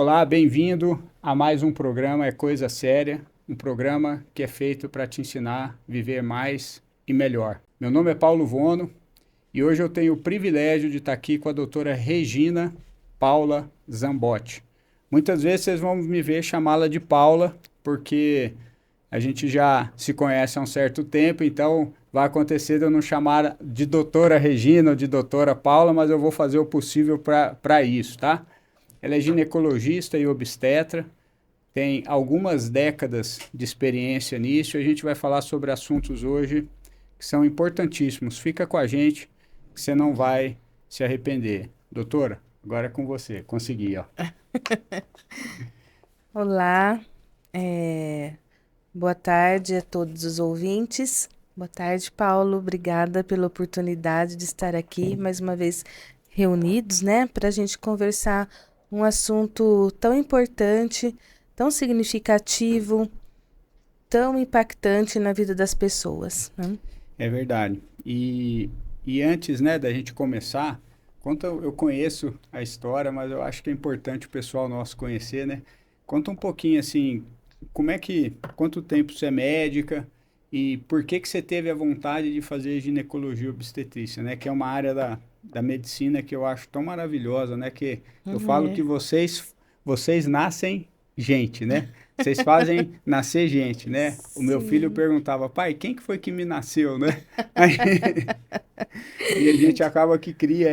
Olá, bem-vindo a mais um programa É Coisa Séria, um programa que é feito para te ensinar a viver mais e melhor. Meu nome é Paulo Vono e hoje eu tenho o privilégio de estar aqui com a doutora Regina Paula Zambotti. Muitas vezes vocês vão me ver chamá-la de Paula, porque a gente já se conhece há um certo tempo, então vai acontecer de eu não chamar de doutora Regina ou de doutora Paula, mas eu vou fazer o possível para isso, tá? Ela é ginecologista e obstetra, tem algumas décadas de experiência nisso e a gente vai falar sobre assuntos hoje que são importantíssimos. Fica com a gente que você não vai se arrepender. Doutora, agora é com você. Consegui, ó. Olá, boa tarde a todos os ouvintes. Boa tarde, Paulo. Obrigada pela oportunidade de estar aqui mais uma vez reunidos, né, para a gente conversar um assunto tão importante, tão significativo, tão impactante na vida das pessoas, né? É verdade. E antes, né, da gente começar, conta, eu conheço a história, mas eu acho que é importante o pessoal nosso conhecer, né? Conta um pouquinho assim, quanto tempo você é médica e por que você teve a vontade de fazer ginecologia e obstetrícia, né? Que é uma área da medicina que eu acho tão maravilhosa, né? Que eu falo que É. vocês nascem gente, né? Vocês fazem nascer gente, né? O meu filho Sim. perguntava, pai, quem que foi que me nasceu, né? Aí, e a gente acaba que cria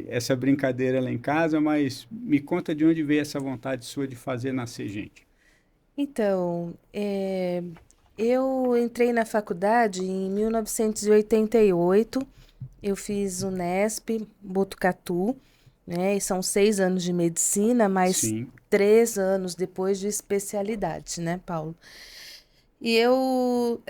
essa brincadeira lá em casa, mas me conta de onde veio essa vontade sua de fazer nascer gente. Então, eu entrei na faculdade em 1988. Eu fiz Unesp, Botucatu, né? E são 6 anos de medicina, mais Sim, 3 anos depois de especialidade, né, Paulo? E eu,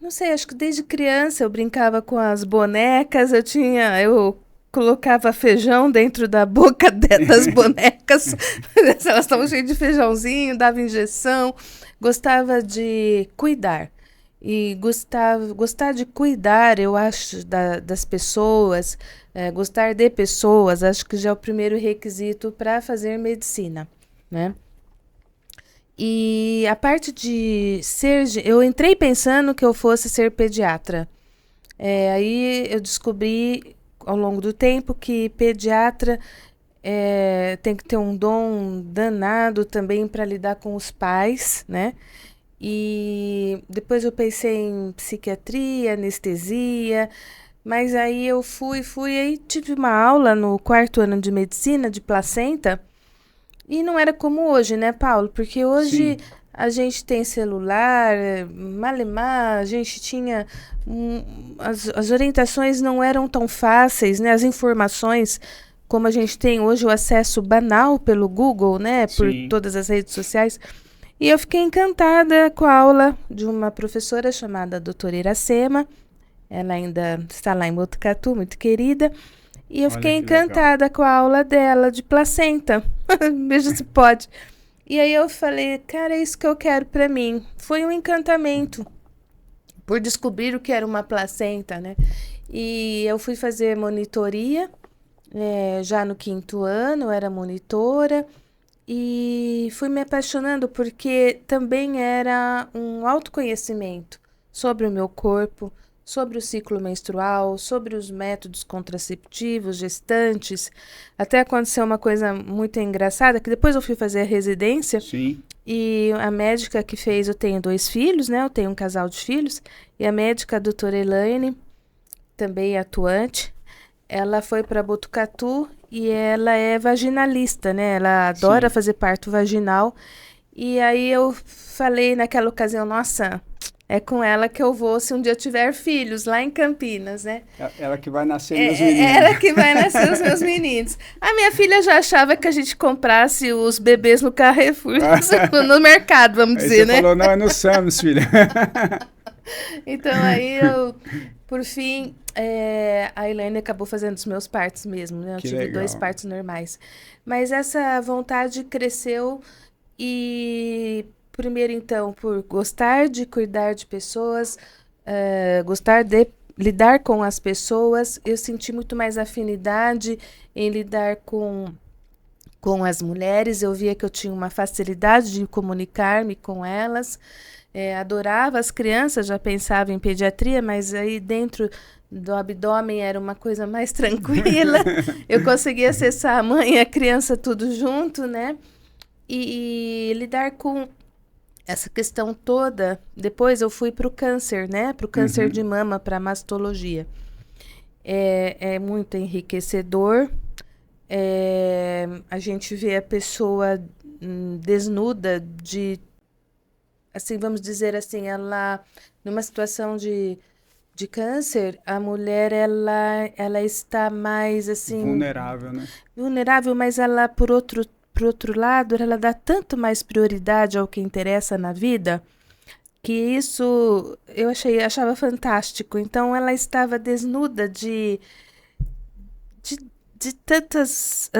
não sei, acho que desde criança eu brincava com as bonecas, eu colocava feijão dentro da boca das bonecas, elas estavam cheias de feijãozinho, dava injeção, gostava de cuidar. E gostar de cuidar, eu acho, das pessoas, gostar de pessoas, acho que já é o primeiro requisito para fazer medicina, né? E a parte de ser. Eu entrei pensando que eu fosse ser pediatra. Aí eu descobri ao longo do tempo que pediatra tem que ter um dom danado também para lidar com os pais, né? E depois eu pensei em psiquiatria, anestesia, mas aí eu aí tive uma aula no 4º ano de medicina de placenta e não era como hoje, né, Paulo? Porque hoje sim, a gente tem celular, malemar, a gente tinha. As orientações não eram tão fáceis, né? As informações, como a gente tem hoje o acesso banal pelo Google, né? Por sim. todas as redes sociais. E eu fiquei encantada com a aula de uma professora chamada doutora Iracema. Ela ainda está lá em Botucatu, muito querida. E eu Olha fiquei que legal. encantada com a aula dela de placenta. Veja se pode. E aí eu falei, cara, é isso que eu quero para mim. Foi um encantamento por descobrir o que era uma placenta, né? E eu fui fazer monitoria, já no 5º ano, eu era monitora. E fui me apaixonando porque também era um autoconhecimento sobre o meu corpo, sobre o ciclo menstrual, sobre os métodos contraceptivos, gestantes. Até aconteceu uma coisa muito engraçada, que depois eu fui fazer a residência Sim, e a médica que fez, eu tenho 2 filhos, né? Eu tenho um casal de filhos, e a médica, a doutora Elaine, também atuante, ela foi para Botucatu e ela é vaginalista, né? Ela adora sim. fazer parto vaginal. E aí eu falei naquela ocasião, nossa, é com ela que eu vou se um dia eu tiver filhos lá em Campinas, né? Ela que vai nascer É, meus é meninos. ela que vai nascer os meus meninos. A minha filha já achava que a gente comprasse os bebês no Carrefour, no mercado, vamos Aí você dizer, né? falou, não, é no Sams, filha. Então aí eu, por fim, a Elaine acabou fazendo os meus partos mesmo, né? Eu Que tive 2 legal. partos normais. Mas essa vontade cresceu e primeiro então por gostar de cuidar de pessoas, gostar de lidar com as pessoas, eu senti muito mais afinidade em lidar com as mulheres. Eu via que eu tinha uma facilidade de comunicar-me com elas. Adorava as crianças, já pensava em pediatria, mas aí dentro do abdômen era uma coisa mais tranquila. Eu conseguia acessar a mãe e a criança tudo junto, né? E lidar com essa questão toda. Depois eu fui para o câncer, né? Para o câncer de mama, para a mastologia. É muito enriquecedor. A gente vê a pessoa desnuda assim, vamos dizer assim, ela, numa situação de câncer, a mulher, ela está mais, assim... Vulnerável, né? Vulnerável, mas ela, por outro lado, ela dá tanto mais prioridade ao que interessa na vida, que isso eu achava fantástico. Então, ela estava desnuda de tantas,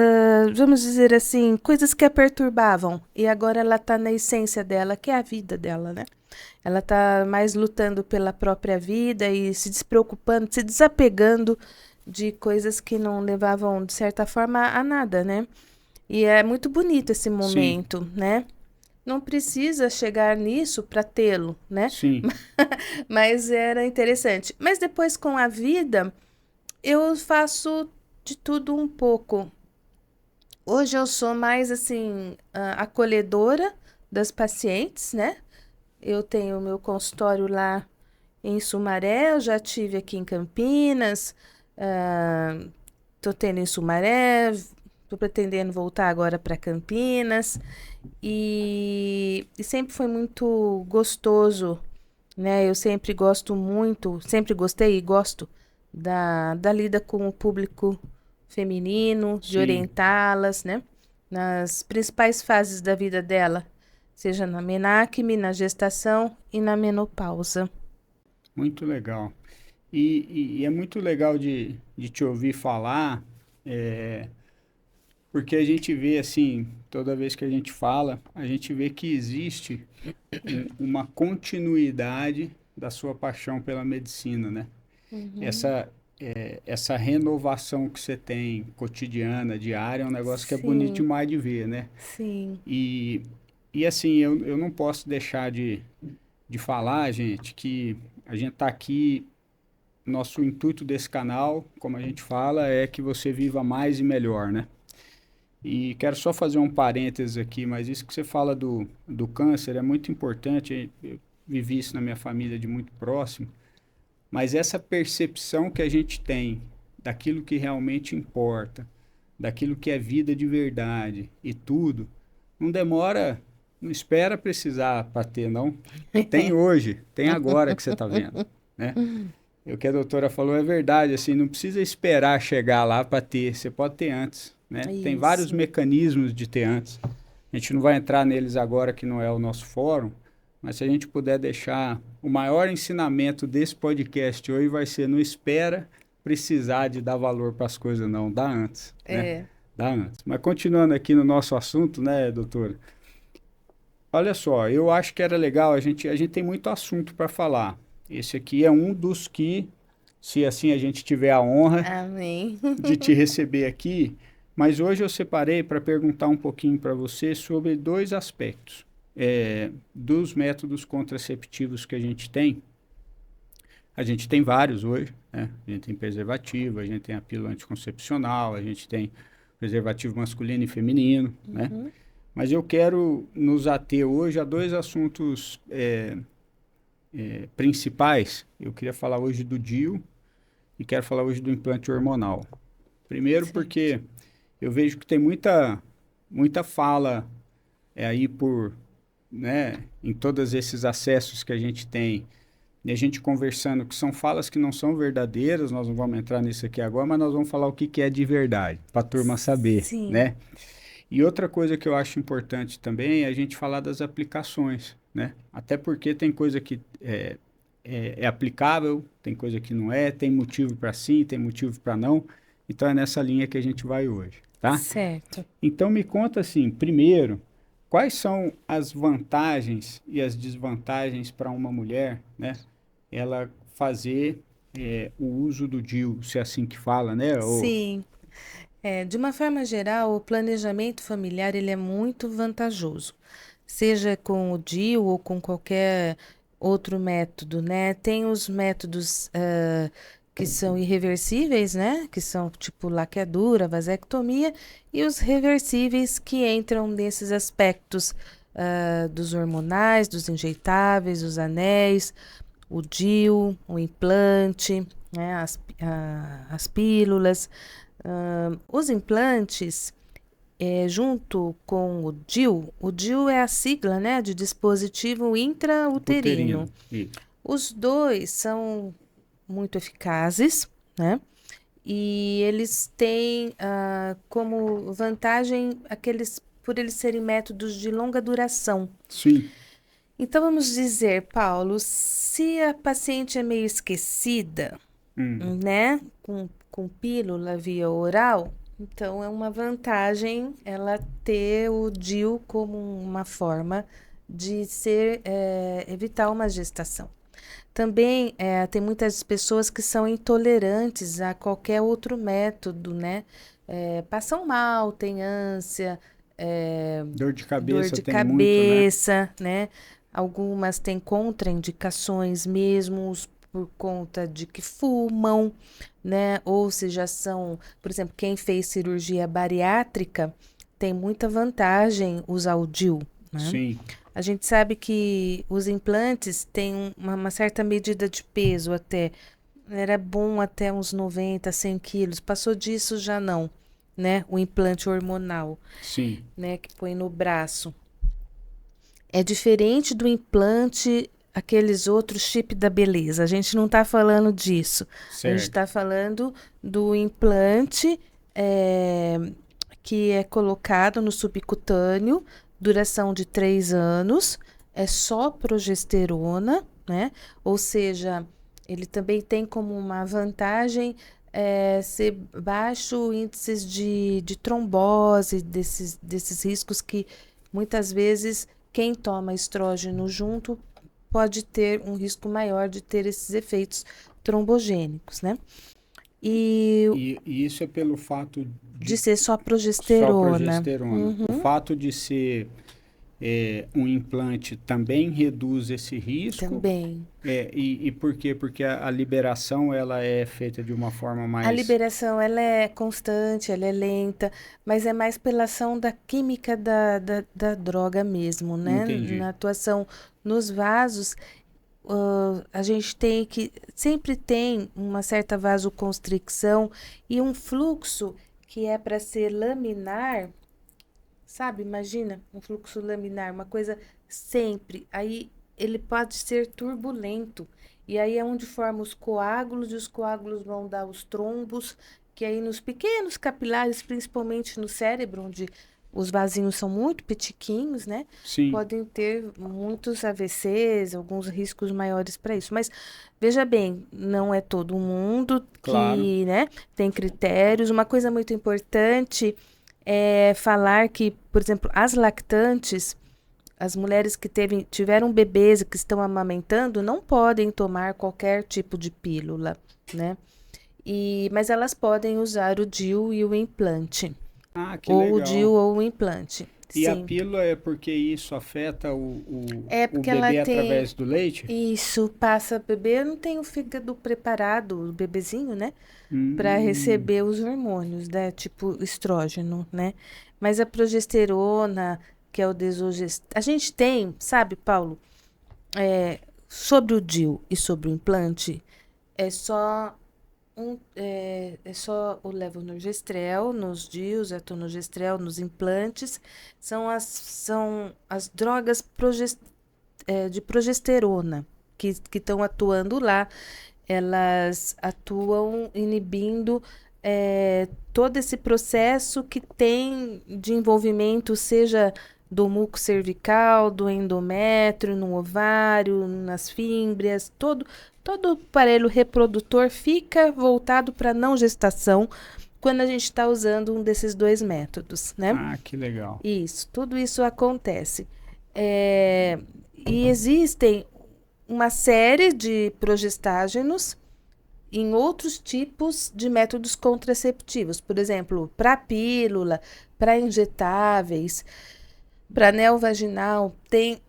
vamos dizer assim, coisas que a perturbavam. E agora ela está na essência dela, que é a vida dela, né? Ela está mais lutando pela própria vida e se despreocupando, se desapegando de coisas que não levavam, de certa forma, a nada, né? E é muito bonito esse momento, né? Não precisa chegar nisso para tê-lo, né? Sim. Mas era interessante. Mas depois, com a vida, eu faço de tudo um pouco. Hoje eu sou mais, assim, acolhedora das pacientes, né? Eu tenho meu consultório lá em Sumaré, eu já tive aqui em Campinas, tô tendo em Sumaré, tô pretendendo voltar agora para Campinas, e sempre foi muito gostoso, né? Eu sempre gosto muito, sempre gostei e gosto da lida com o público feminino, de orientá-las, né? Nas principais fases da vida dela, seja na menacme, na gestação e na menopausa. Muito legal. E é muito legal de te ouvir falar, porque a gente vê, assim, toda vez que a gente fala, a gente vê que existe uma continuidade da sua paixão pela medicina, né? Essa renovação que você tem cotidiana, diária, é um negócio que é bonito Sim, demais de ver, né? sim. E assim, eu não posso deixar de falar, gente, que a gente está aqui, nosso intuito desse canal, como a gente fala, é que você viva mais e melhor, né? E quero só fazer um parênteses aqui, mas isso que você fala do câncer é muito importante, eu vivi isso na minha família de muito próximo, mas essa percepção que a gente tem daquilo que realmente importa, daquilo que é vida de verdade e tudo, não demora, não espera precisar para ter, não. Tem hoje, tem agora que você está vendo, né? O que a doutora falou é verdade, assim, não precisa esperar chegar lá para ter, você pode ter antes, né? Tem vários Isso. mecanismos de ter antes. A gente não vai entrar neles agora, que não é o nosso fórum, mas se a gente puder deixar o maior ensinamento desse podcast hoje vai ser: não espera precisar de dar valor para as coisas, não, dá antes, né? Dá antes. Mas continuando aqui no nosso assunto, né, doutora? Olha só, eu acho que era legal, a gente tem muito assunto para falar. Esse aqui é um dos que, se assim a gente tiver a honra Amém. de te receber aqui, mas hoje eu separei para perguntar um pouquinho para você sobre dois aspectos dos métodos contraceptivos que a gente tem. A gente tem vários hoje, né? A gente tem preservativo, a gente tem a pílula anticoncepcional, a gente tem preservativo masculino e feminino, né? Mas eu quero nos ater hoje a dois assuntos principais. Eu queria falar hoje do DIU e quero falar hoje do implante hormonal. Primeiro porque eu vejo que tem muita fala aí né, em todos esses acessos que a gente tem, e a gente conversando, que são falas que não são verdadeiras, nós não vamos entrar nisso aqui agora, mas nós vamos falar o que é de verdade, para a turma saber, Sim. né? E outra coisa que eu acho importante também é a gente falar das aplicações, né? Até porque tem coisa que é aplicável, tem coisa que não é, tem motivo para sim, tem motivo para não. Então é nessa linha que a gente vai hoje, tá? Certo. Então me conta assim, primeiro, quais são as vantagens e as desvantagens para uma mulher, né? Ela fazer o uso do DIU, se é assim que fala, né? Sim. De uma forma geral, o planejamento familiar ele é muito vantajoso, seja com o DIU ou com qualquer outro método, né? Tem os métodos que são irreversíveis, né? Que são tipo laqueadura, vasectomia, e os reversíveis que entram nesses aspectos dos hormonais, dos injetáveis, os anéis, o DIU, o implante, né? As pílulas. Os implantes, junto com o DIU é a sigla, né, de dispositivo intrauterino. Isso. Os dois são muito eficazes, né? E eles têm como vantagem por eles serem métodos de longa duração. Sim. Então, vamos dizer, Paulo, se a paciente é meio esquecida, né, com pílula via oral, então é uma vantagem ela ter o DIU como uma forma de evitar uma gestação. Também tem muitas pessoas que são intolerantes a qualquer outro método, né? Passam mal, têm ânsia, Dor de cabeça tem cabeça, muito, né? Algumas têm contraindicações mesmo por conta de que fumam, né? Ou se já são, por exemplo, quem fez cirurgia bariátrica tem muita vantagem usar o DIU, né? Sim. A gente sabe que os implantes têm uma certa medida de peso até. Era bom até uns 90, 100 quilos. Passou disso, já não, né? O implante hormonal. Sim. Né? Que põe no braço. É diferente do implante, aqueles outros chip da beleza. A gente não está falando disso. Certo. A gente está falando do implante que é colocado no subcutâneo, duração de 3 anos, é só progesterona, né? Ou seja, ele também tem como uma vantagem ser baixo índices de trombose, desses riscos que muitas vezes quem toma estrógeno junto pode ter um risco maior de ter esses efeitos trombogênicos, né? E isso é pelo fato de ser só progesterona. Só progesterona. O fato de ser um implante também reduz esse risco? Também. E por quê? Porque a liberação ela é feita de uma forma mais... A liberação ela é constante, ela é lenta, mas é mais pela ação da química da droga mesmo, né? Entendi. Na atuação nos vasos, a gente sempre tem uma certa vasoconstricção e um fluxo que é para ser laminar, sabe? Imagina um fluxo laminar, uma coisa sempre. Aí ele pode ser turbulento. E aí é onde forma os coágulos, e os coágulos vão dar os trombos, que aí nos pequenos capilares, principalmente no cérebro, onde os vasinhos são muito petiquinhos, né? Sim. Podem ter muitos AVCs, alguns riscos maiores para isso. Mas veja bem, não é todo mundo que, né, tem critérios. Uma coisa muito importante é falar que, por exemplo, as lactantes, as mulheres que tiveram bebês e que estão amamentando, não podem tomar qualquer tipo de pílula, né? Mas elas podem usar o DIU e o implante. Ah, que ou legal. o DIU ou o implante. E Sim. a pílula é porque isso afeta o porque bebê através do leite? Isso, passa bebê, não tem o fígado preparado, o bebezinho, né? Para receber os hormônios, né? Tipo estrógeno, né? Mas a progesterona, que é o desogestante. A gente tem, sabe, Paulo, sobre o DIU e sobre o implante, é só o levonorgestrel nos DIUs, etonogestrel nos implantes, são as drogas de progesterona que estão atuando lá. Elas atuam inibindo todo esse processo que tem de envolvimento, seja do muco cervical, do endométrio, no ovário, nas fímbrias, todo o aparelho reprodutor fica voltado para não gestação quando a gente está usando um desses dois métodos, né? Ah, que legal. Isso, tudo isso acontece. E existem uma série de progestágenos em outros tipos de métodos contraceptivos. Por exemplo, para pílula, para injetáveis, para neovaginal, tem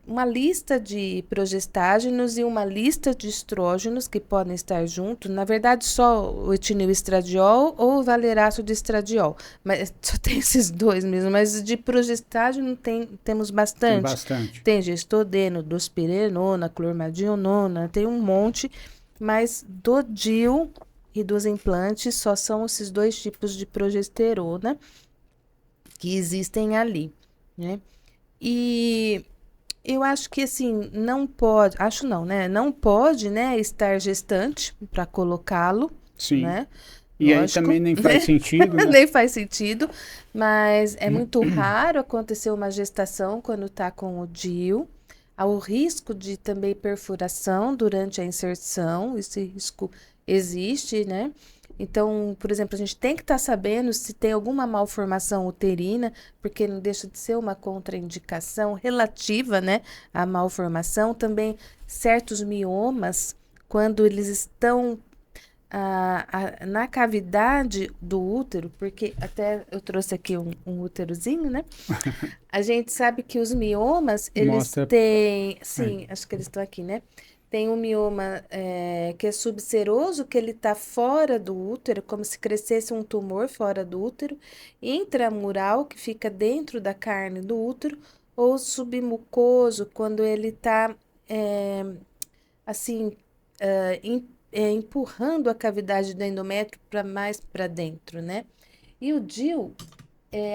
uma lista de progestágenos e uma lista de estrógenos que podem estar juntos. Na verdade, só o etinil-estradiol ou o valerato de estradiol. Mas só tem esses dois mesmo. Mas de progestágeno temos bastante. Tem bastante. Tem gestodeno, dospirenona, clormadionona, tem um monte. Mas do DIU e dos implantes só são esses dois tipos de progesterona que existem ali, né? E eu acho que, assim, não pode... Acho não, né? Não pode, né, estar gestante para colocá-lo, Sim. né? E Lógico, aí também nem faz sentido, né? Nem faz sentido, mas é muito raro acontecer uma gestação quando está com o DIU. Há o risco de também perfuração durante a inserção, esse risco existe, né? Então, por exemplo, a gente tem que estar sabendo se tem alguma malformação uterina, porque não deixa de ser uma contraindicação relativa, né, à malformação. Também certos miomas, quando eles estão na cavidade do útero, porque até eu trouxe aqui um úterozinho, né? A gente sabe que os miomas, eles têm... Sim, acho que eles estão aqui, né? Tem um mioma que é subseroso, que ele está fora do útero, como se crescesse um tumor fora do útero. Intramural, que fica dentro da carne do útero. Ou submucoso, quando ele está, assim, empurrando a cavidade do endométrio para mais para dentro, né? E o DIU,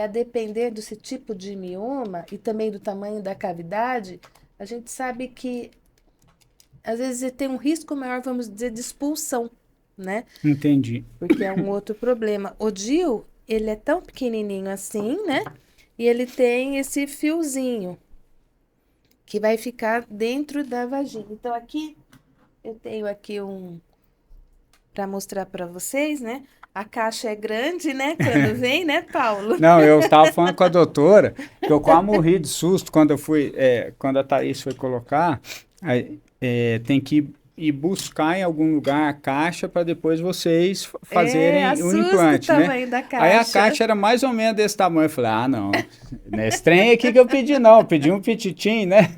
a depender desse tipo de mioma e também do tamanho da cavidade, a gente sabe que às vezes tem um risco maior, vamos dizer, de expulsão, né? Entendi. Porque é um outro problema. O DIU, ele é tão pequenininho assim, né? E ele tem esse fiozinho que vai ficar dentro da vagina. Então, aqui, eu tenho aqui para mostrar para vocês, né? A caixa é grande, né? Quando vem, né, Paulo? Não, eu estava falando com a doutora, que eu quase morri de susto quando eu fui, quando a Thaís foi colocar, aí, tem que ir buscar em algum lugar a caixa para depois vocês fazerem o implante, o né? tamanho da caixa. Aí a caixa era mais ou menos desse tamanho. Eu falei, não, nesse trem aqui que eu pedi não, eu pedi um pititim, né?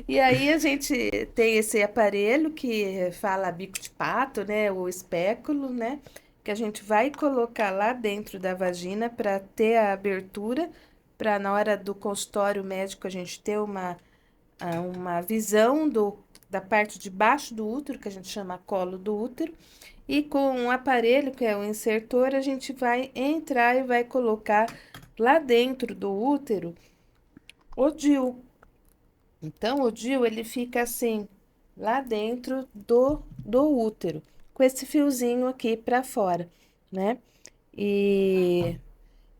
E aí a gente tem esse aparelho que fala bico de pato, né? O espéculo, né? Que a gente vai colocar lá dentro da vagina para ter a abertura, para na hora do consultório médico a gente ter uma visão da parte de baixo do útero, que a gente chama colo do útero, e com um aparelho, que é o insertor, a gente vai entrar e vai colocar lá dentro do útero o DIU. Então, o DIU, ele fica assim, lá dentro do útero, com esse fiozinho aqui para fora, né? E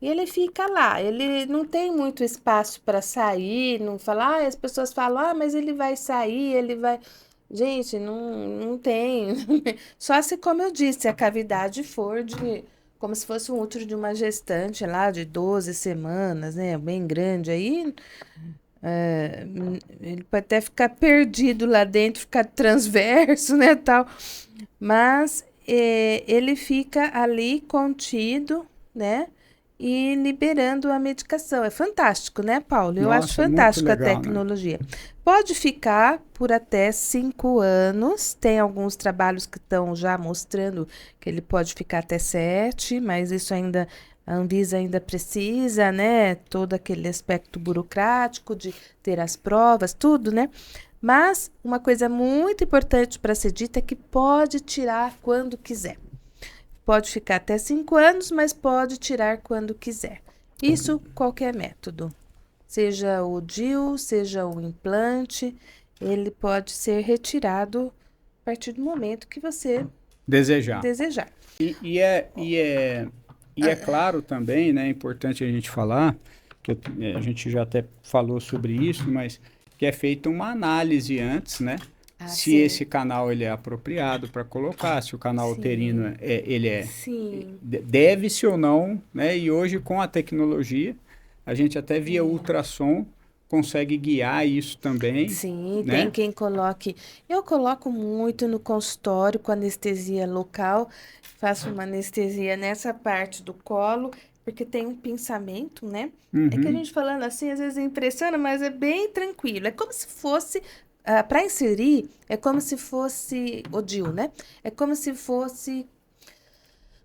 ele fica lá, ele não tem muito espaço para sair, não fala, as pessoas falam, mas ele vai sair, ele vai... Gente, não tem. Só se, como eu disse, a cavidade for como se fosse um útero de uma gestante lá de 12 semanas, né? Bem grande. Aí ele pode até ficar perdido lá dentro, ficar transverso, né, tal. Mas ele fica ali contido, né? E liberando a medicação. É fantástico, né, Paulo? Eu acho fantástico a tecnologia. Né? Pode ficar por até 5 anos. Tem alguns trabalhos que estão já mostrando que ele pode ficar até 7, mas isso ainda, a Anvisa ainda precisa, né? Todo aquele aspecto burocrático de ter as provas, tudo, né? Mas uma coisa muito importante para ser dita é que pode tirar quando quiser. Pode ficar até 5 anos, mas pode tirar quando quiser. Isso qualquer método. Seja o DIU, seja o implante, ele pode ser retirado a partir do momento que você desejar. E é claro também, né, é importante a gente falar, que a gente já até falou sobre isso, mas que é feita uma análise antes, né? Se esse canal ele é apropriado para colocar, se o canal uterino deve-se ou não, né? E hoje com a tecnologia, a gente até via ultrassom consegue guiar isso também. Sim, né? tem quem coloque. Eu coloco muito no consultório com anestesia local, faço uma anestesia nessa parte do colo, porque tem um pinçamento, né? É que a Uhum. gente falando assim, às vezes impressiona, mas é bem tranquilo. É como se fosse, para inserir, é como se fosse o DIU, né? É como se fosse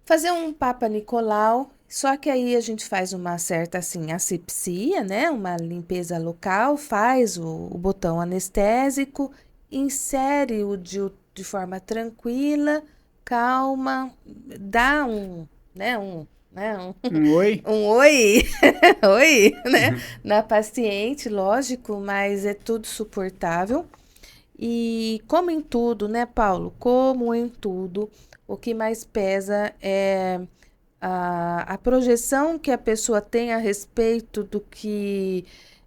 fazer um Papa Nicolau, só que aí a gente faz uma certa assim asepsia, né? Uma limpeza local, faz o botão anestésico, insere o DIU de forma tranquila, calma, dá Oi? um oi, oi, né? Na paciente, lógico, mas é tudo suportável. E como em tudo, né, Paulo? Como em tudo, o que mais pesa é a projeção que a pessoa tem a respeito do que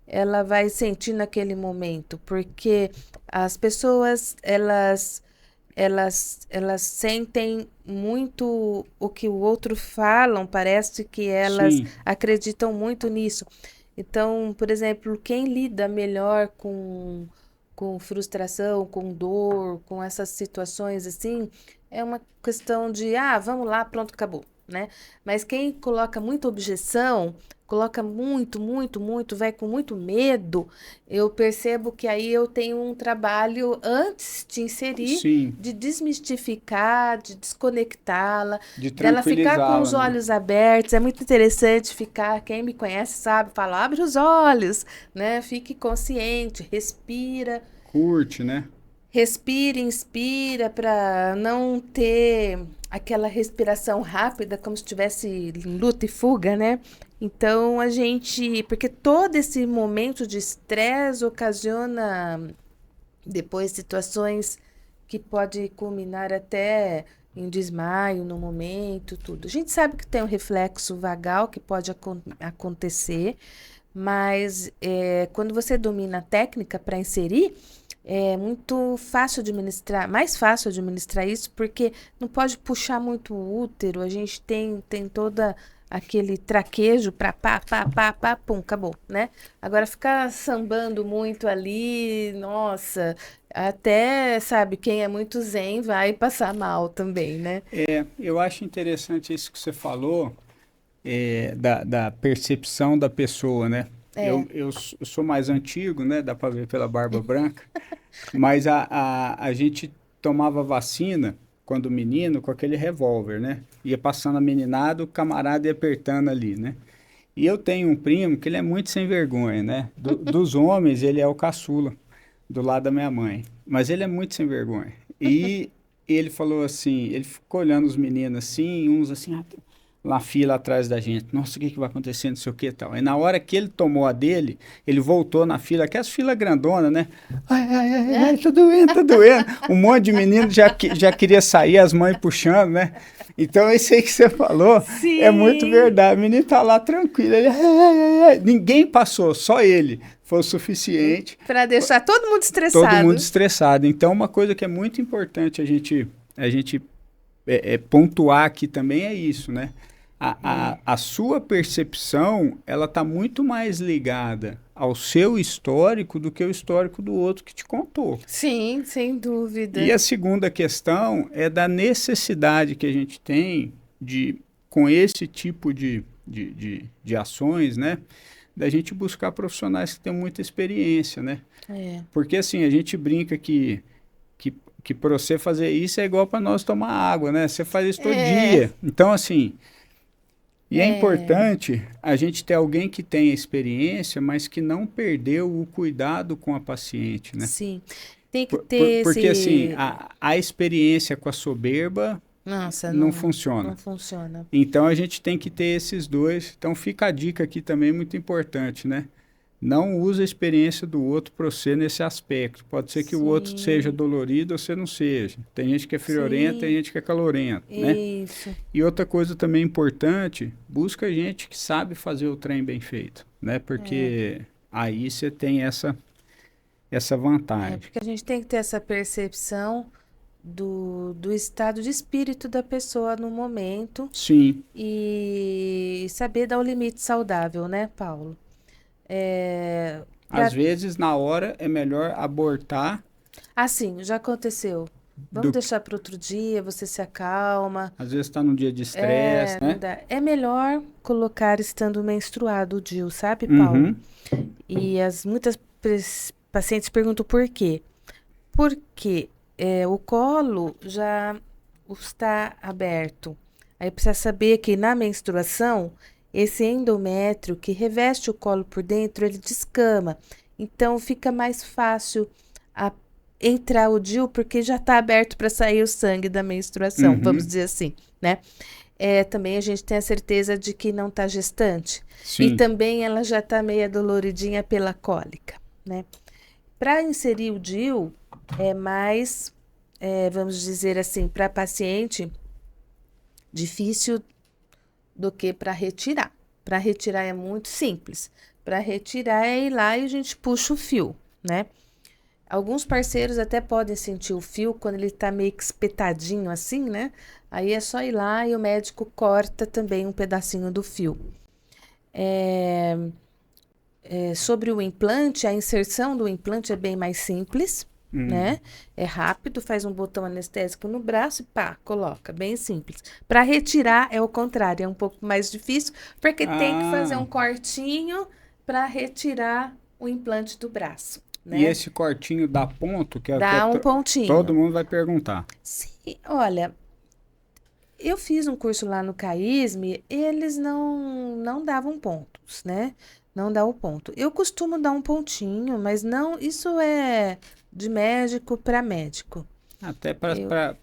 ela vai sentir naquele momento, porque as pessoas, elas sentem muito o que o outro falam, parece que elas Sim, acreditam muito nisso. Então, por exemplo, quem lida melhor com frustração, com dor, com essas situações assim, é uma questão de, vamos lá, pronto, acabou, né? Mas quem coloca muita objeção, coloca muito, muito, muito, vai com muito medo, eu percebo que aí eu tenho um trabalho antes de inserir, sim, de desmistificar, de desconectá-la, de dela ficar com tranquilizá-la, os né? olhos abertos. É muito interessante ficar, quem me conhece sabe, fala, abre os olhos, né? Fique consciente, respira. Curte, né? Respira, inspira para não ter aquela respiração rápida, como se estivesse em luta e fuga, né? Então a gente, porque todo esse momento de estresse ocasiona depois situações que pode culminar até em desmaio no momento, tudo. A gente sabe que tem um reflexo vagal que pode acontecer, mas quando você domina a técnica para inserir, é muito fácil administrar, mais fácil administrar isso, porque não pode puxar muito o útero, a gente tem toda aquele traquejo para pá, pá, pá, pá, pum, acabou, né? Agora ficar sambando muito ali, nossa, até, sabe, quem é muito zen vai passar mal também, né? Eu acho interessante isso que você falou, da percepção da pessoa, né? É, Eu sou mais antigo, né? Dá para ver pela barba branca, mas a gente tomava vacina quando menino com aquele revólver, né? Ia passando a meninada, o camarada ia apertando ali, né? E eu tenho um primo que ele é muito sem vergonha, né? Dos homens, ele é o caçula, do lado da minha mãe. Mas ele é muito sem vergonha. E ele falou assim, ele ficou olhando os meninos assim, uns assim, na fila atrás da gente. Nossa, o que que vai acontecer, não sei o que e tal. E na hora que ele tomou a dele, ele voltou na fila, aquelas filas grandonas, né? Ai, ai, ai, ai, tá doendo, tá doendo. Um monte de menino já queria sair, as mães puxando, né? Então, isso aí que você falou é muito sim, verdade. O menino tá lá tranquilo, ele, ai, ai, ai, ai. Ninguém passou, só ele. Foi o suficiente, para deixar todo mundo todo mundo estressado. estressado. Então, uma coisa que é muito importante a gente pontuar aqui também é isso, né? A sua percepção, ela está muito mais ligada ao seu histórico do que o histórico do outro que te contou. Sim, sem E dúvida. a segunda questão é da necessidade que a gente tem de, com esse tipo de ações, né? Da gente buscar profissionais que tenham muita experiência, né? É. Porque assim, a gente brinca que, que para você fazer isso é igual para nós tomar água, né? Você faz isso todo É, dia. Então, assim, e é é, importante a gente ter alguém que tenha experiência, mas que não perdeu o cuidado com a paciente, né? sim. Tem que ter Porque assim, esse. a experiência com a soberba Nossa, não não funciona. funciona. Então a gente tem que ter esses dois. Então fica a dica aqui também muito importante, né? Não use a experiência do outro para você nesse aspecto. Pode ser que o outro seja Sim, dolorido ou você não seja. Tem gente que é friorenta, tem sim, gente que é calorenta, né? isso. E outra coisa também importante, busca gente que sabe fazer o trem bem feito, né? É, Porque aí você tem essa vantagem. porque a gente tem que ter essa percepção do estado de espírito da pessoa no momento Sim, e saber dar o limite saudável, né, Paulo? É, Às vezes, na hora, é melhor abortar. Assim, já aconteceu. Vamos deixar para outro dia, você se acalma. Às vezes está num dia de estresse, Não né? dá. É melhor colocar estando menstruado o DIU, sabe, Paulo? E muitas pacientes perguntam por quê. Porque o colo já está aberto. Aí precisa saber que na menstruação, esse endométrio que reveste o colo por dentro, ele descama. Então fica mais fácil entrar o DIU porque já está aberto para sair o sangue da menstruação, vamos dizer assim, né? Também a gente tem a certeza de que não está gestante. Sim. E também ela já está meio doloridinha pela cólica, né? Para inserir o DIU é mais, vamos dizer assim, para paciente difícil do que para retirar. Para retirar é muito simples. Para retirar é ir lá e a gente puxa o fio, né? Alguns parceiros até podem sentir o fio quando ele tá meio que espetadinho assim, né? Aí é só ir lá e o médico corta também um pedacinho do fio. Sobre o implante, a inserção do implante é bem mais simples, né? É rápido, faz um botão anestésico no braço e pá, coloca, bem simples. Para retirar é o contrário, é um pouco mais difícil, porque tem que fazer um cortinho para retirar o implante do braço. Né? E esse cortinho dá ponto? Dá um pontinho. Todo mundo vai perguntar. Sim, olha, eu fiz um curso lá no CAISM, eles não davam pontos, né? Não dá o ponto. Eu costumo dar um pontinho, mas não, isso é de médico para médico. Até para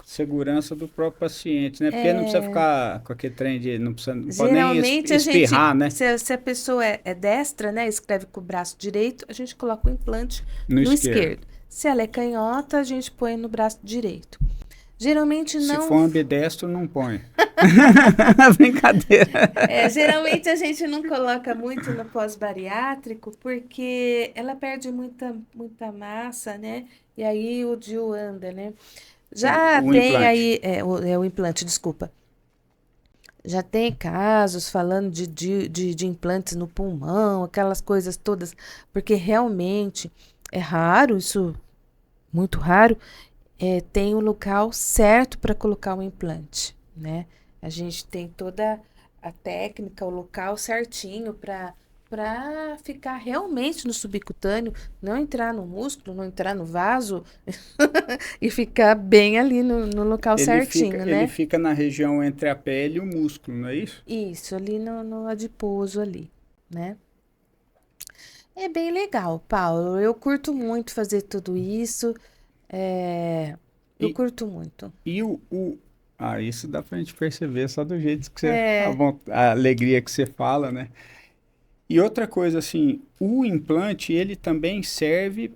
segurança do próprio paciente, né? Porque não precisa ficar com aquele trem de... Não pode nem espirrar, né? Se a pessoa é destra, né? Escreve com o braço direito, a gente coloca o implante no esquerdo. Se ela é canhota, a gente põe no braço direito. Geralmente não... Se for ambidestro, não põe. Brincadeira. Geralmente a gente não coloca muito no pós-bariátrico, porque ela perde muita massa, né? E aí o DIU anda, né? Já tem aí, o implante, desculpa. Já tem casos falando de implantes no pulmão, aquelas coisas todas, porque realmente é raro, isso muito raro, tem o local certo para colocar o implante, né? A gente tem toda a técnica, o local certinho para ficar realmente no subcutâneo, não entrar no músculo, não entrar no vaso e ficar bem ali no local certinho, né? Ele fica na região entre a pele e o músculo, não é isso? Isso, ali no adiposo ali, né? É bem legal, Paulo. Eu curto muito fazer tudo isso. Eu curto muito. E isso dá pra gente perceber só do jeito que você... A alegria que você fala, né? E outra coisa, assim, o implante, ele também serve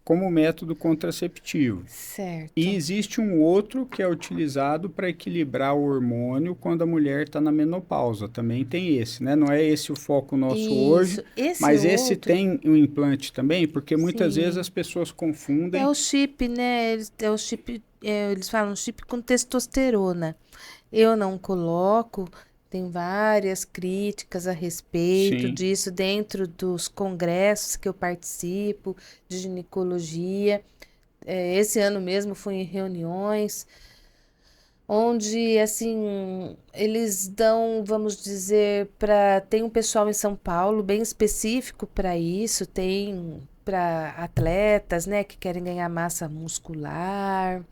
como método contraceptivo. Certo. E existe um outro que é utilizado para equilibrar o hormônio quando a mulher está na menopausa. Também tem esse, né? Não é esse o foco nosso hoje, mas esse tem um implante também, porque muitas vezes as pessoas confundem. É o chip, né? Eles falam chip com testosterona. Eu não coloco... Tem várias críticas a respeito disso dentro dos congressos que eu participo de ginecologia. Esse ano mesmo fui em reuniões onde, assim, eles dão, vamos dizer, tem um pessoal em São Paulo bem específico para isso, tem para atletas, né, que querem ganhar massa muscular,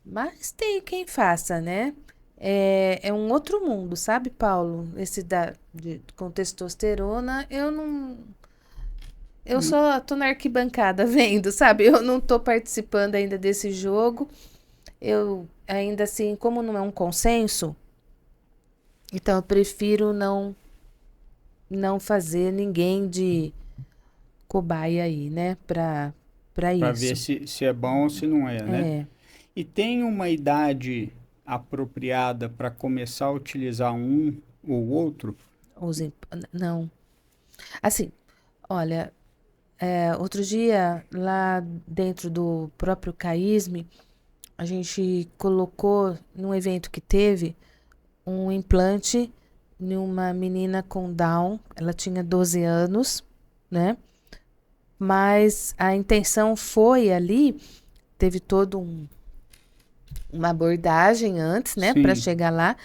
mas tem quem faça, né? É um outro mundo, sabe, Paulo? Esse com testosterona, eu não... Eu só tô na arquibancada vendo, sabe? Eu não tô participando ainda desse jogo. Eu, ainda assim, como não é um consenso, então eu prefiro não fazer ninguém de cobaia aí, né? Pra isso. Pra ver se é bom ou se não é, né? E tem uma idade... apropriada para começar a utilizar um ou outro? Não. Assim, olha, outro dia, lá dentro do próprio CAISM, a gente colocou, num evento que teve, um implante em uma menina com Down. Ela tinha 12 anos, né? Mas a intenção foi ali, teve uma abordagem antes, né, para Sim. chegar lá,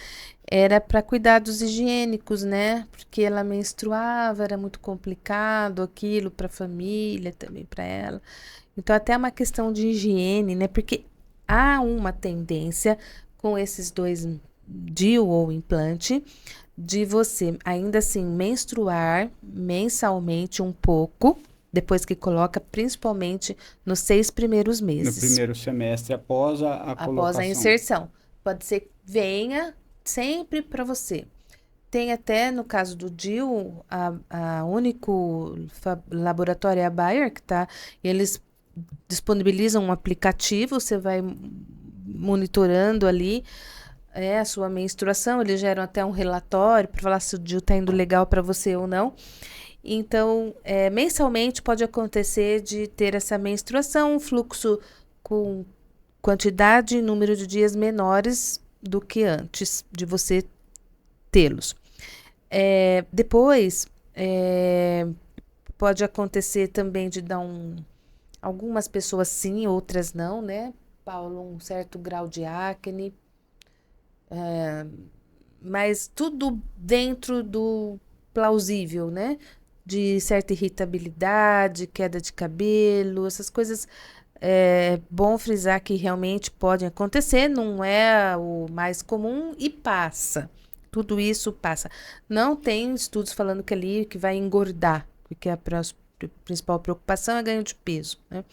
era para cuidados higiênicos, né, porque ela menstruava, era muito complicado aquilo para a família, também para ela. Então, até uma questão de higiene, né, porque há uma tendência com esses dois DIU ou implante, de você ainda assim menstruar mensalmente um pouco, depois que coloca, principalmente nos 6 primeiros No meses, primeiro semestre, após a após a colocação. inserção. Pode ser que venha sempre para você. Tem até, no caso do DIU, a único laboratório é a Bayer, que tá, e eles disponibilizam um aplicativo, você vai monitorando ali a sua menstruação, eles geram até um relatório para falar se o DIU está indo legal para você ou não. Então, mensalmente pode acontecer de ter essa menstruação, um fluxo com quantidade e número de dias menores do que antes de você tê-los. Depois, pode acontecer também de dar algumas pessoas sim, outras não, né, Paulo? Um certo grau de acne, mas tudo dentro do plausível, né? De certa irritabilidade, queda de cabelo, essas coisas. É bom frisar que realmente podem acontecer, não é o mais comum e passa. Tudo isso passa. Não tem estudos falando que vai engordar, porque a principal preocupação é ganho de peso, né?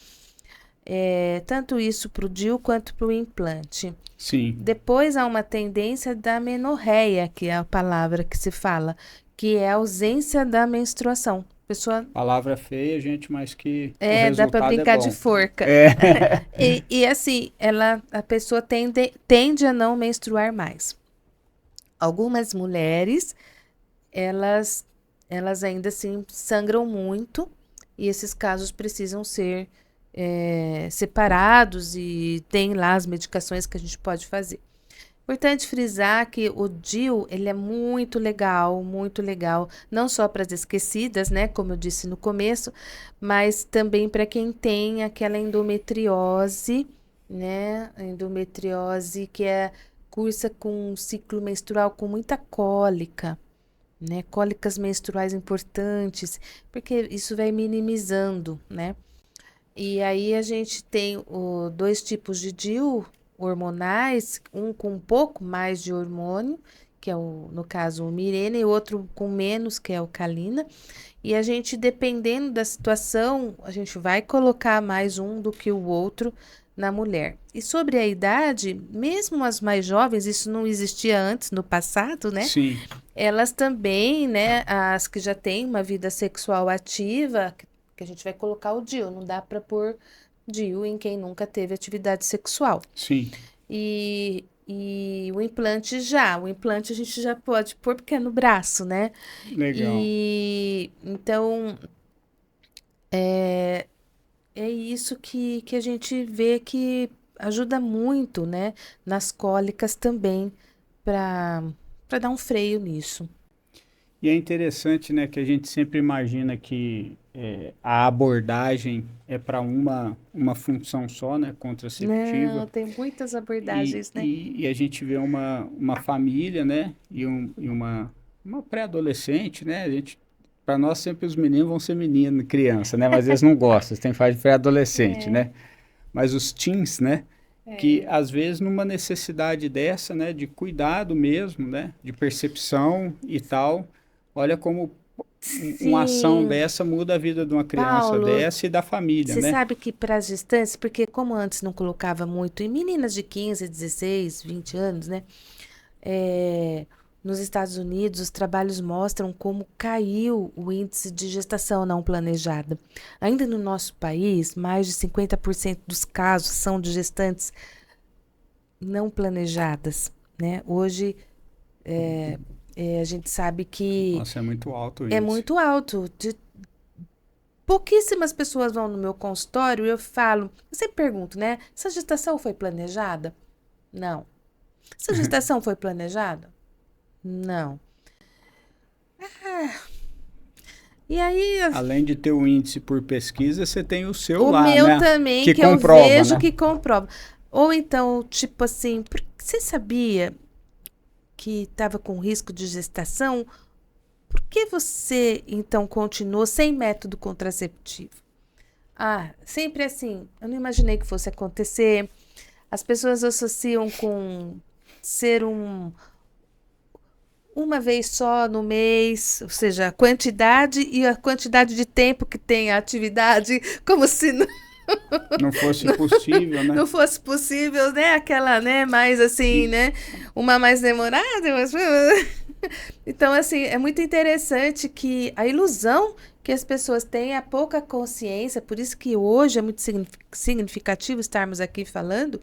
Tanto isso para o DIU quanto para o implante. Sim. Depois há uma tendência da menorreia, que é a palavra que se fala, que é a ausência da menstruação. Pessoa Palavra feia, gente, mas que o dá para resultado é brincar de bom. forca. É. E assim, a pessoa tende a não menstruar mais. Algumas mulheres, elas ainda assim sangram muito, e esses casos precisam ser separados, e tem lá as medicações que a gente pode fazer. Importante frisar que o DIU, ele é muito legal, não só para as esquecidas, né, como eu disse no começo, mas também para quem tem aquela endometriose, né, endometriose que cursa com um ciclo menstrual com muita cólica, né, cólicas menstruais importantes, porque isso vai minimizando, né. E aí a gente tem dois tipos de DIU hormonais, um com um pouco mais de hormônio, que é no caso o Mirena, e outro com menos, que é o Calina. E a gente, dependendo da situação, a gente vai colocar mais um do que o outro na mulher. E sobre a idade, mesmo as mais jovens, isso não existia antes, no passado, né? Sim. Elas também, né, as que já têm uma vida sexual ativa, que a gente vai colocar o DIU, não dá para pôr DIU em quem nunca teve atividade sexual. Sim. E o implante a gente já pode pôr porque é no braço, né? Legal. E então é isso que a gente vê que ajuda muito, né? Nas cólicas também, para dar um freio nisso. E é interessante, né, que a gente sempre imagina que a abordagem é para uma função só, né, contraceptiva. Não, tem muitas E, abordagens, né? e a gente vê uma família, né, e uma pré-adolescente, né, para nós sempre os meninos vão ser menino, criança, né, mas eles não gostam, eles têm fase de pré-adolescente, né, mas os teens, né, que às vezes numa necessidade dessa, né, de cuidado mesmo, né, de percepção e tal, olha como uma ação Sim, dessa muda a vida de uma criança Paulo, dessa e da família, você né? sabe que para as gestantes, porque como antes não colocava muito em meninas de 15, 16, 20 anos, né? É, nos Estados Unidos, os trabalhos mostram como caiu o índice de gestação não planejada. Ainda no nosso país, mais de 50% dos casos são de gestantes não planejadas, né? Hoje, a gente sabe que Nossa, é muito alto é isso. muito alto. Pouquíssimas pessoas vão no meu consultório e eu sempre pergunto, né? Essa gestação foi planejada? Não. Essa gestação foi planejada? Não. E aí... Além de ter o índice por pesquisa, você tem o seu O lá, meu né? também, Que que comprova, eu vejo né? que comprova. Ou então, tipo assim, você sabia que estava com risco de gestação? Por que você, então, continuou sem método contraceptivo? Ah, sempre assim. Eu não imaginei que fosse acontecer. As pessoas associam com ser uma vez só no mês, ou seja, a quantidade e a quantidade de tempo que tem a atividade, como se Não fosse possível, né? não fosse possível, né? Aquela, né? Mais assim, E, né? Uma mais demorada, mas... Então, assim, é muito interessante que a ilusão que as pessoas têm é pouca consciência, por isso que hoje é muito significativo estarmos aqui falando,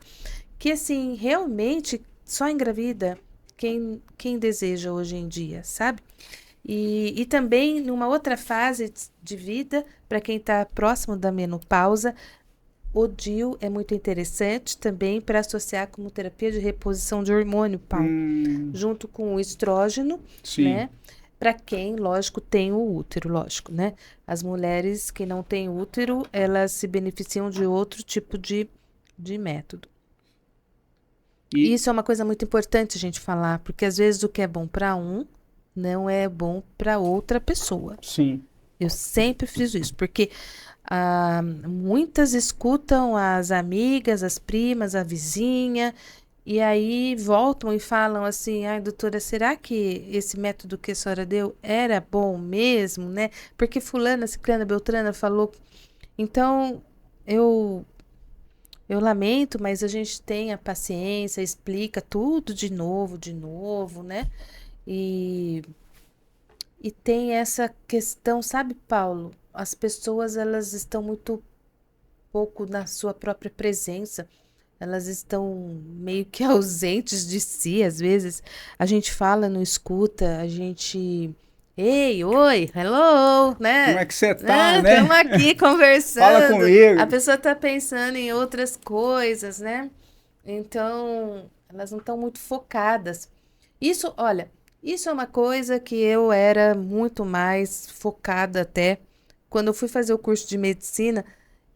que, assim, realmente só engravida quem deseja hoje em dia, sabe? E também numa outra fase de vida, para quem está próximo da menopausa, o DIU é muito interessante também para associar como terapia de reposição de hormônio, Paulo, junto com o estrógeno, sim. né? Para quem, lógico, tem o útero, lógico, né? As mulheres que não têm útero, elas se beneficiam de outro tipo de método. E Isso é uma coisa muito importante a gente falar, porque às vezes o que é bom para um não é bom para outra pessoa. sim. Eu sempre friso isso, porque muitas escutam as amigas, as primas, a vizinha, e aí voltam e falam assim: ai, doutora, será que esse método que a senhora deu era bom mesmo, né? Porque fulana, ciclana, beltrana falou. Então, eu lamento, mas a gente tem a paciência, explica tudo de novo, né? E tem essa questão, sabe, Paulo? As pessoas, elas estão muito pouco na sua própria presença. Elas estão meio que ausentes de si, às vezes. A gente fala, não escuta, a gente... Ei, oi, hello, Como né? é que você tá, né? Estamos aqui Fala conversando. A comigo. pessoa está pensando em outras coisas, né? Então, elas não estão muito focadas. Isso, olha, isso é uma coisa que eu era muito mais focada até. Quando eu fui fazer o curso de medicina,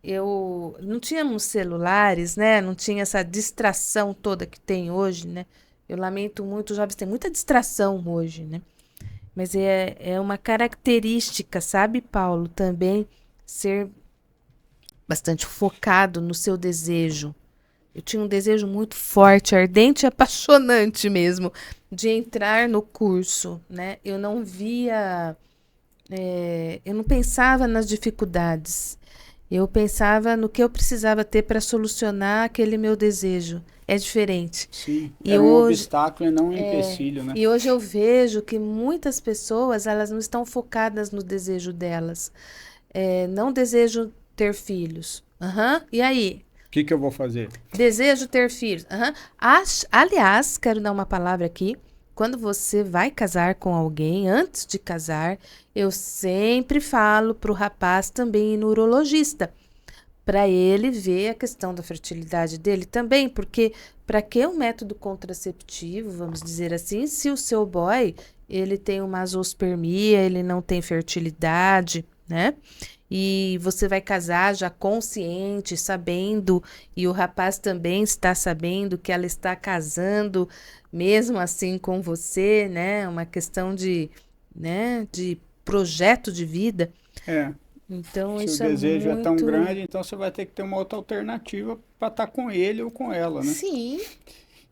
eu não tínhamos celulares, né? Não tinha essa distração toda que tem hoje, né? Eu lamento muito, os jovens têm muita distração hoje, né? Mas é uma característica, sabe, Paulo, também ser bastante focado no seu desejo. Eu tinha um desejo muito forte, ardente e apaixonante mesmo, de entrar no curso, né? Eu não via, eu não pensava nas dificuldades. Eu pensava no que eu precisava ter para solucionar aquele meu desejo. É diferente. Sim, E era um hoje, obstáculo e não um empecilho, né? e hoje eu vejo que muitas pessoas, elas não estão focadas no desejo delas. Não desejo ter filhos. Aham. E aí? O que eu vou fazer? Desejo ter filhos. Aham. Aliás, quero dar uma palavra aqui. Quando você vai casar com alguém, antes de casar, eu sempre falo para o rapaz também ir no urologista, para ele ver a questão da fertilidade dele também, porque para que um método contraceptivo, vamos dizer assim, se o seu boy, ele tem uma azoospermia, ele não tem fertilidade, né? E você vai casar já consciente, sabendo, e o rapaz também está sabendo que ela está casando, mesmo assim com você, né? Uma questão né, de projeto de vida. É, Então, se o isso é desejo é tão muito... grande, então você vai ter que ter uma outra alternativa para estar com ele ou com ela, né? Sim.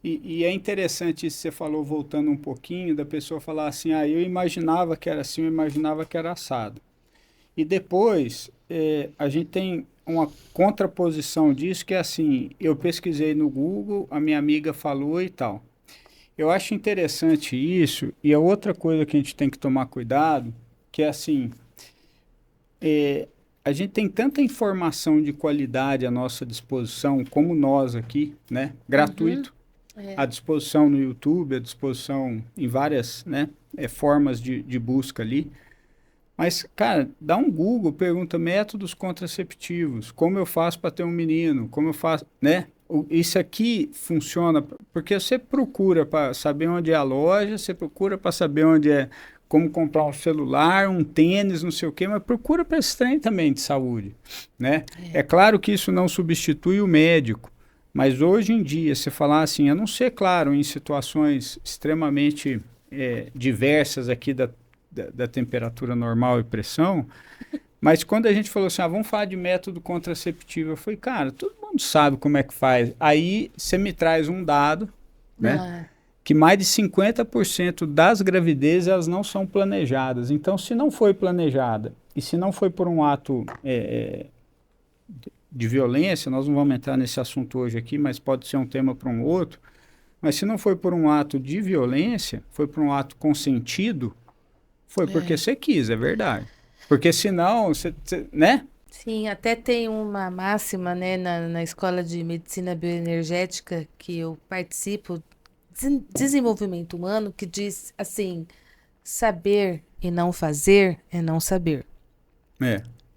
E é interessante isso que você falou, voltando um pouquinho, da pessoa falar assim, ah, eu imaginava que era assim, eu imaginava que era assado. E depois, a gente tem uma contraposição disso, que é assim, eu pesquisei no Google, a minha amiga falou e tal. Eu acho interessante isso, e a outra coisa que a gente tem que tomar cuidado, que é assim, a gente tem tanta informação de qualidade à nossa disposição, como nós aqui, né? Gratuito, à disposição no YouTube, à disposição em várias, né, formas de busca ali. Mas, cara, dá um Google, pergunta métodos contraceptivos, como eu faço para ter um menino, como eu faço, né? Isso aqui funciona, porque você procura para saber onde é a loja, você procura para saber onde é como comprar um celular, um tênis, não sei o quê, mas procura para esse trem também de saúde, né? É claro que isso não substitui o médico, mas hoje em dia, se falar assim, a não ser, claro, em situações extremamente diversas aqui da temperatura normal e pressão, mas quando a gente falou assim, vamos falar de método contraceptivo, eu falei, cara, todo mundo sabe como é que faz. Aí você me traz um dado, né? Que mais de 50% das gravidezes elas não são planejadas. Então, se não foi planejada e se não foi por um ato de violência, nós não vamos entrar nesse assunto hoje aqui, mas pode ser um tema para um outro, mas se não foi por um ato de violência, foi por um ato consentido, foi porque você quis, é verdade. Porque senão, né? Sim, até tem uma máxima, né, na Escola de Medicina Bioenergética que eu participo, desenvolvimento humano, que diz assim, saber e não fazer é não saber.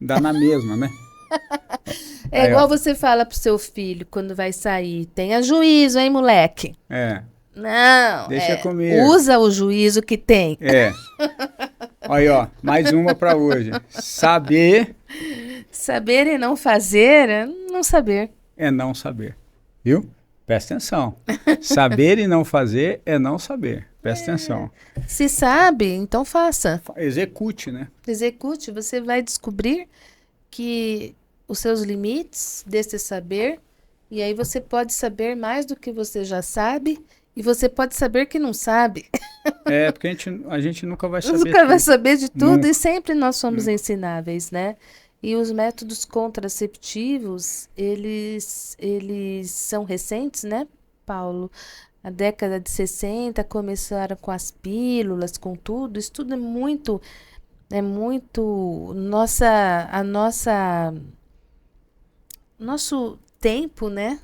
Dá na mesma, né? É igual você fala pro seu filho quando vai sair, tenha juízo, hein, moleque? Não, deixa comigo. Usa o juízo que tem. Olha, ó, mais uma para hoje. Saber e não fazer é não saber. É não saber, viu? Presta atenção. Saber e não fazer é não saber. Presta atenção. Se sabe, então faça. Execute, né? Execute. Você vai descobrir que os seus limites desse saber, e aí você pode saber mais do que você já sabe, e você pode saber que não sabe. Porque a gente nunca vai saber Nunca vai saber de tudo, nunca. E sempre nós somos ensináveis, né? E os métodos contraceptivos, eles são recentes, né, Paulo? A década de 60 começaram com as pílulas, com tudo. Isso tudo nosso tempo, né?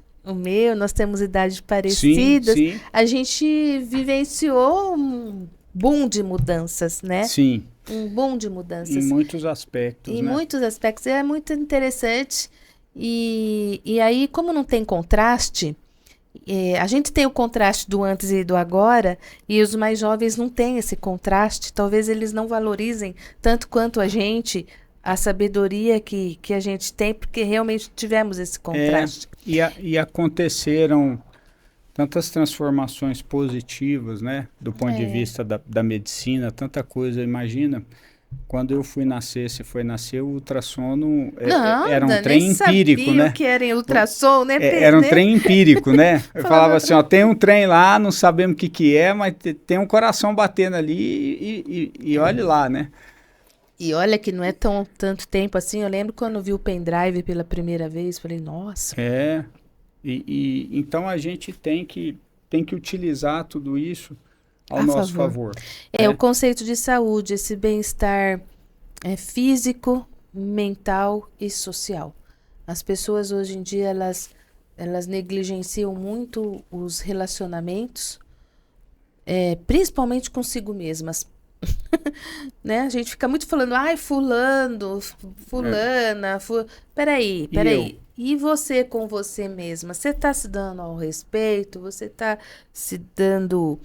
Nós temos idades parecidas. Sim. A gente vivenciou um boom de mudanças, né? Sim. Um boom de mudanças. Em muitos aspectos, Em né? muitos aspectos. É muito interessante. E aí, como não tem contraste, a gente tem o contraste do antes e do agora, e os mais jovens não têm esse contraste. Talvez eles não valorizem tanto quanto a gente a sabedoria que a gente tem, porque realmente tivemos esse contraste. E aconteceram tantas transformações positivas, né? Do ponto de vista da medicina, tanta coisa. Imagina, quando eu fui nascer, você foi nascer, o ultrassom era um trem empírico, né? O que era ultrassom, né? Era um trem empírico, né? Eu falava assim, tem um trem lá, não sabemos o que é, mas tem um coração batendo ali e olhe lá, né? E olha que não é tanto tempo assim. Eu lembro quando eu vi o pendrive pela primeira vez, falei, nossa. Então a gente tem que utilizar tudo isso ao nosso favor. O conceito de saúde, esse bem-estar físico, mental e social. As pessoas hoje em dia, elas negligenciam muito os relacionamentos, principalmente consigo mesmas. Né? A gente fica muito falando, fulano, fulana, peraí. E você com você mesma? Você está se dando ao respeito? Você está se dando,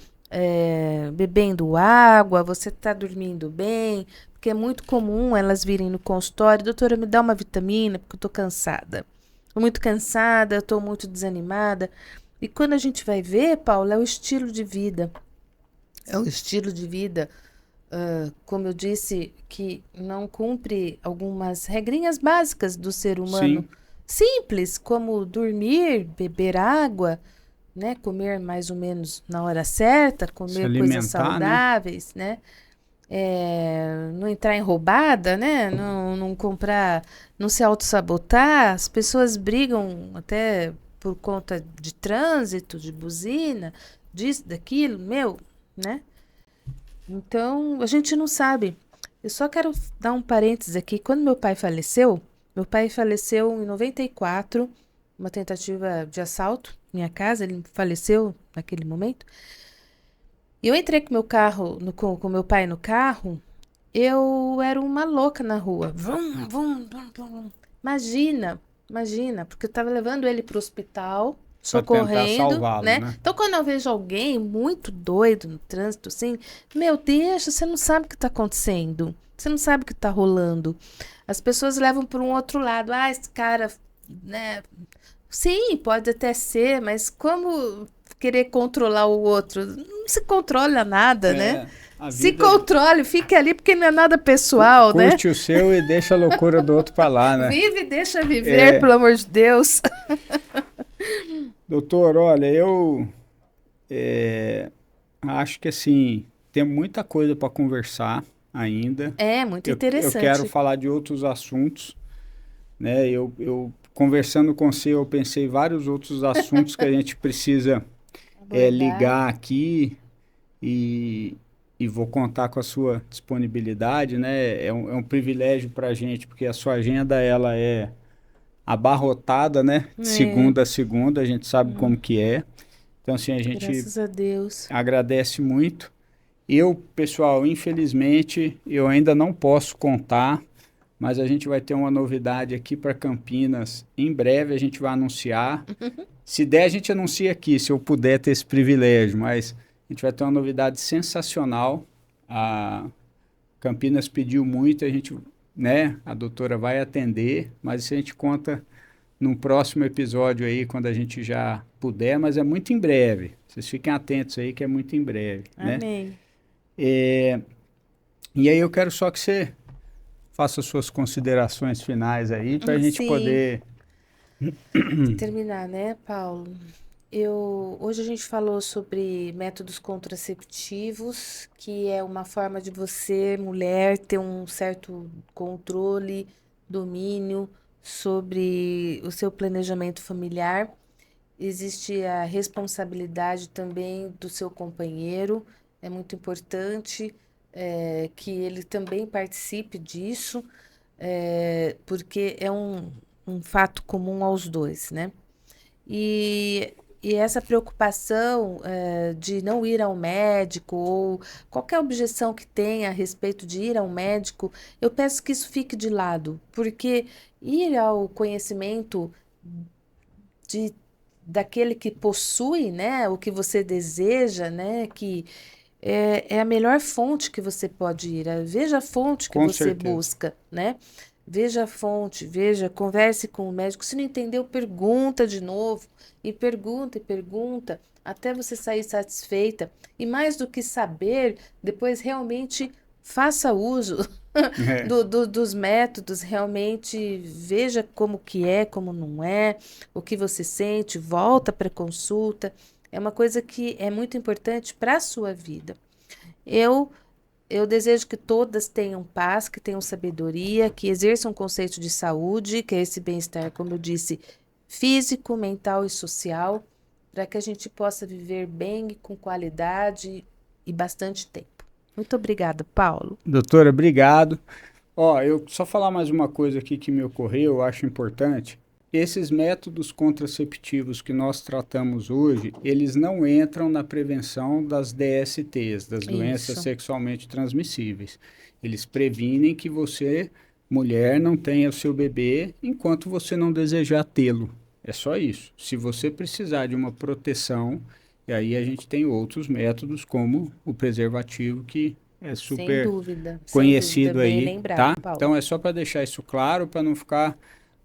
bebendo água? Você está dormindo bem? Porque é muito comum elas virem no consultório, doutora, me dá uma vitamina, porque eu estou cansada. Estou muito cansada, estou muito desanimada. E quando a gente vai ver, Paulo, é o estilo de vida. É o estilo de vida. Como eu disse, que não cumpre algumas regrinhas básicas do ser humano. Sim. Simples, como dormir, beber água, né? Comer mais ou menos na hora certa, comer coisas saudáveis, né? Não entrar em roubada, né? Não comprar, não se autossabotar. As pessoas brigam até por conta de trânsito, de buzina, disso, daquilo, né? Então, a gente não sabe. Eu só quero dar um parênteses aqui. Quando meu pai faleceu em 94, uma tentativa de assalto em minha casa, ele faleceu naquele momento. E eu entrei com meu carro, com meu pai no carro, eu era uma louca na rua. Vum. Imagina, porque eu estava levando ele para o hospital, socorrendo, salvá-lo, né? né? Então, quando eu vejo alguém muito doido no trânsito, assim, meu, deixa, você não sabe o que está acontecendo. Você não sabe o que está rolando. As pessoas levam para um outro lado. Ah, esse cara, né? Sim, pode até ser, mas como querer controlar o outro? Não se controla nada, né? A Se vida controle, fique ali porque não é nada pessoal, né? curte o seu e deixa a loucura do outro para lá, né? Vive e deixa viver, pelo amor de Deus. Doutor, olha, eu acho que assim, tem muita coisa para conversar ainda. É, muito Eu quero interessante. falar de outros assuntos, né? Eu conversando com você, eu pensei em vários outros assuntos que a gente precisa Abordar. ligar aqui e, e vou contar com a sua disponibilidade, né? É um privilégio para a gente, porque a sua agenda ela é abarrotada, né? De É, segunda a segunda, a gente sabe como que é. Então, assim, a gente graças a Deus. agradece muito. Eu, pessoal, infelizmente, eu ainda não posso contar, mas a gente vai ter uma novidade aqui para Campinas. Em breve a gente vai anunciar. Se der, a gente anuncia aqui, se eu puder ter esse privilégio, mas a gente vai ter uma novidade sensacional. A Campinas pediu muito, a gente, né, a doutora vai atender, mas isso a gente conta num próximo episódio aí, quando a gente já puder, mas é muito em breve. Vocês fiquem atentos aí que é muito em breve, né? Amém. E aí eu quero só que você faça suas considerações finais aí para a gente Sim, poder... terminar, né, Paulo? Hoje a gente falou sobre métodos contraceptivos, que é uma forma de você, mulher, ter um certo controle, domínio sobre o seu planejamento familiar. Existe a responsabilidade também do seu companheiro, é muito importante que ele também participe disso, porque é um fato comum aos dois, né? E essa preocupação de não ir ao médico ou qualquer objeção que tenha a respeito de ir ao médico, eu peço que isso fique de lado, porque ir ao conhecimento de daquele que possui, né, o que você deseja, né, que é a melhor fonte que você pode ir. Veja a fonte que Com você certeza. busca, né? Veja a fonte, veja, converse com o médico. Se não entendeu, pergunta de novo, e pergunta, até você sair satisfeita. E mais do que saber, depois realmente faça uso É, dos métodos, realmente veja como que é, como não é, o que você sente, volta para consulta. É uma coisa que é muito importante para a sua vida. Eu eu desejo que todas tenham paz, que tenham sabedoria, que exerçam um conceito de saúde, que é esse bem-estar, como eu disse, físico, mental e social, para que a gente possa viver bem, com qualidade e bastante tempo. Muito obrigada, Paulo. doutora, obrigado. Ó, eu só falar mais uma coisa aqui que me ocorreu, eu acho importante. Esses métodos contraceptivos que nós tratamos hoje, eles não entram na prevenção das DSTs, das doenças Isso. sexualmente transmissíveis. Eles previnem que você, mulher, não tenha o seu bebê enquanto você não desejar tê-lo. É só isso. Se você precisar de uma proteção, e aí a gente tem outros métodos, como o preservativo, que é super Sem dúvida, conhecido bem aí, lembrado, tá? Paulo. Então é só para deixar isso claro, para não ficar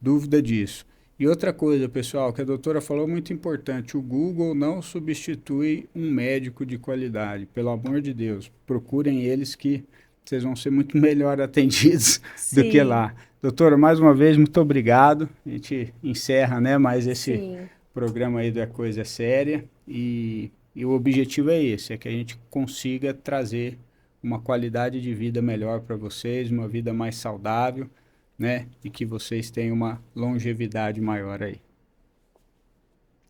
dúvida disso. E outra coisa, pessoal, que a doutora falou muito importante, o Google não substitui um médico de qualidade, pelo amor de Deus. Procurem eles que vocês vão ser muito melhor atendidos do que Sim, lá. Doutora, mais uma vez, muito obrigado. A gente encerra, né, mais esse sim. programa aí da Coisa Séria e o objetivo é esse, é que a gente consiga trazer uma qualidade de vida melhor para vocês, uma vida mais saudável, né? E que vocês tenham uma longevidade maior aí.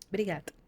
Obrigada.